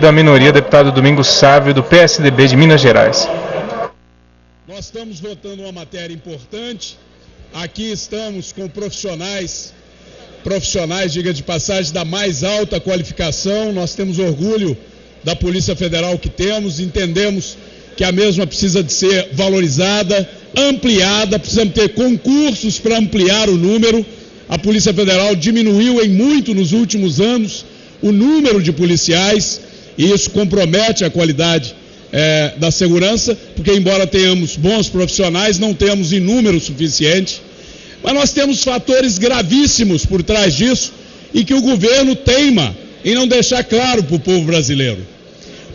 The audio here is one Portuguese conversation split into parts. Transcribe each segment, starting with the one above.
Da minoria, deputado Domingos Sávio, do PSDB de Minas Gerais. Nós estamos votando uma matéria importante. Aqui estamos com profissionais, diga de passagem, da mais alta qualificação. Nós temos orgulho da Polícia Federal que temos, entendemos que a mesma precisa de ser valorizada, ampliada, precisamos ter concursos para ampliar o número. A Polícia Federal diminuiu em muito nos últimos anos o número de policiais, e isso compromete a qualidade da segurança, porque embora tenhamos bons profissionais, não temos em número suficiente, mas nós temos fatores gravíssimos por trás disso e que o governo teima em não deixar claro para o povo brasileiro.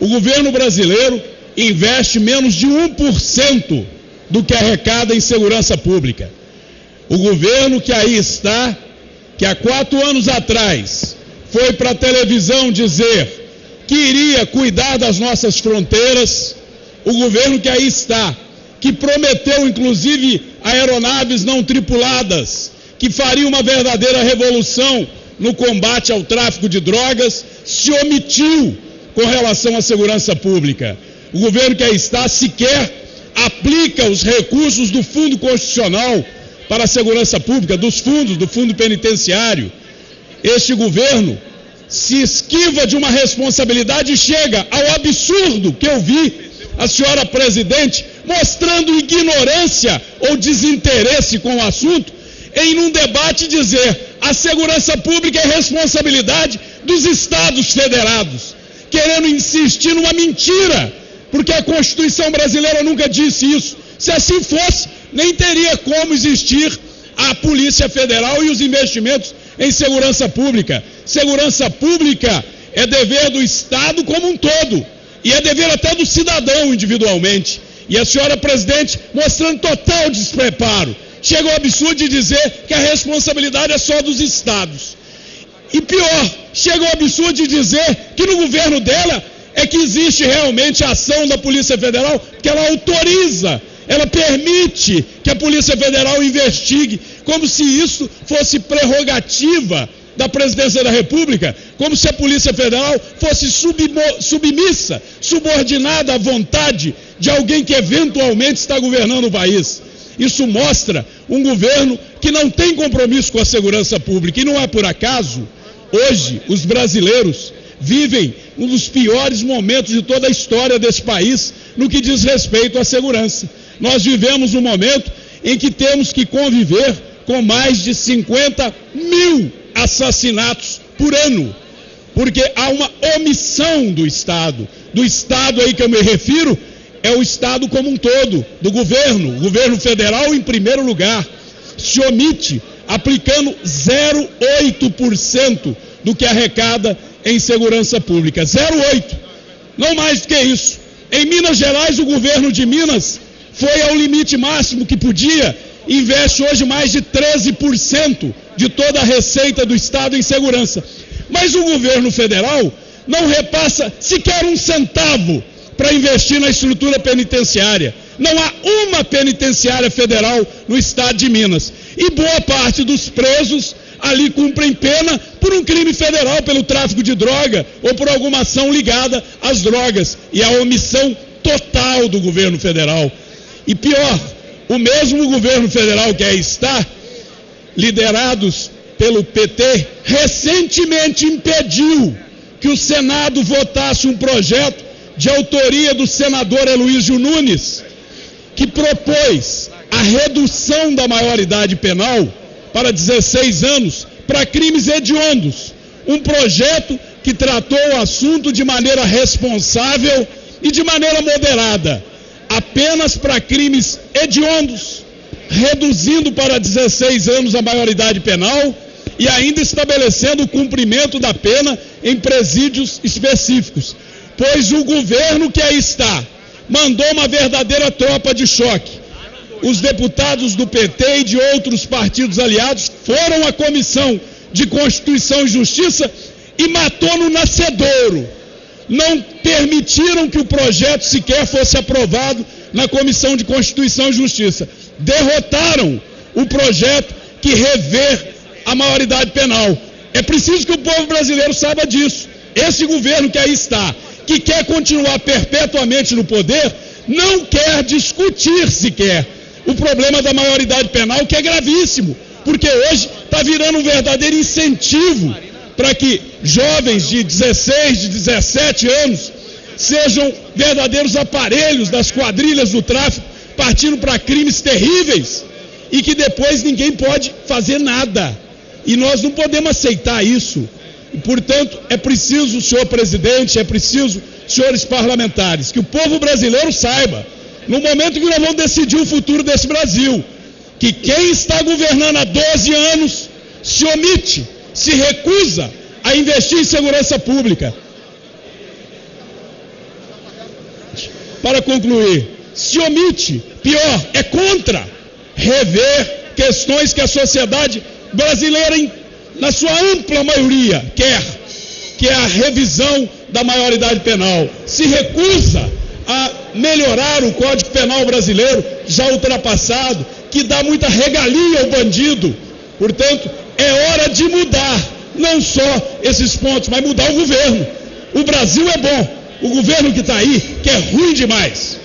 O governo brasileiro investe menos de 1% do que arrecada em segurança pública. O governo que aí está, que há 4 anos atrás foi para a televisão dizer que iria cuidar das nossas fronteiras, o governo que aí está, que prometeu inclusive aeronaves não tripuladas, que faria uma verdadeira revolução no combate ao tráfico de drogas, se omitiu com relação à segurança pública. O governo que aí está sequer aplica os recursos do Fundo Constitucional para a segurança pública, dos fundos, do Fundo Penitenciário. Este governo se esquiva de uma responsabilidade e chega ao absurdo que eu vi a senhora presidente mostrando ignorância ou desinteresse com o assunto, em num debate dizer a segurança pública é responsabilidade dos estados federados, querendo insistir numa mentira, porque a Constituição brasileira nunca disse isso. Se assim fosse, nem teria como existir a Polícia Federal e os investimentos em segurança pública. Segurança pública é dever do Estado como um todo, e é dever até do cidadão individualmente. E a senhora presidente, mostrando total despreparo, chega ao absurdo de dizer que a responsabilidade é só dos estados. E pior, chega ao absurdo de dizer que no governo dela é que existe realmente a ação da Polícia Federal, que ela autoriza, ela permite que a Polícia Federal investigue, como se isso fosse prerrogativa da Presidência da República, como se a Polícia Federal fosse submissa, subordinada à vontade de alguém que eventualmente está governando o país. Isso mostra um governo que não tem compromisso com a segurança pública, e não é por acaso, hoje, os brasileiros vivem um dos piores momentos de toda a história desse país no que diz respeito à segurança. Nós vivemos um momento em que temos que conviver com mais de 50 mil assassinatos por ano, porque há uma omissão do Estado. Do Estado aí que eu me refiro é o Estado como um todo, do governo. O governo federal, em primeiro lugar, se omite aplicando 0,8% do que arrecada em segurança pública. 0,8%. Não mais do que isso. Em Minas Gerais, o governo de Minas foi ao limite máximo que podia, investe hoje mais de 13% de toda a receita do Estado em segurança. Mas o governo federal não repassa sequer um centavo para investir na estrutura penitenciária. Não há uma penitenciária federal no estado de Minas. E boa parte dos presos ali cumprem pena por um crime federal, pelo tráfico de droga ou por alguma ação ligada às drogas. E a omissão total do governo federal. E pior, o mesmo governo federal que aí está, liderados pelo PT, recentemente impediu que o Senado votasse um projeto de autoria do senador Heloísio Nunes, que propôs a redução da maioridade penal para 16 anos para crimes hediondos. Um projeto que tratou o assunto de maneira responsável e de maneira moderada, apenas para crimes hediondos, reduzindo para 16 anos a maioridade penal e ainda estabelecendo o cumprimento da pena em presídios específicos. Pois o governo que aí está mandou uma verdadeira tropa de choque. Os deputados do PT e de outros partidos aliados foram à Comissão de Constituição e Justiça e matou no nascedouro. Não permitiram que o projeto sequer fosse aprovado na Comissão de Constituição e Justiça. Derrotaram o projeto que revê a maioridade penal. É preciso que o povo brasileiro saiba disso. Esse governo que aí está, que quer continuar perpetuamente no poder, não quer discutir sequer o problema da maioridade penal, que é gravíssimo, porque hoje está virando um verdadeiro incentivo para que jovens de 16, de 17 anos sejam verdadeiros aparelhos das quadrilhas do tráfico, partindo para crimes terríveis e que depois ninguém pode fazer nada. E nós não podemos aceitar isso. E, portanto, é preciso, senhor presidente, é preciso, senhores parlamentares, que o povo brasileiro saiba, no momento que nós vamos decidir o futuro desse Brasil, que quem está governando há 12 anos se omite, se recusa a investir em segurança pública. Para concluir, se omite, pior, é contra rever questões que a sociedade brasileira, na sua ampla maioria, quer, que é a revisão da maioridade penal. Se recusa a melhorar o Código Penal brasileiro, já ultrapassado, que dá muita regalia ao bandido. Portanto, é hora de mudar, não só esses pontos, mas mudar o governo. O Brasil é bom, o governo que está aí, que é ruim demais.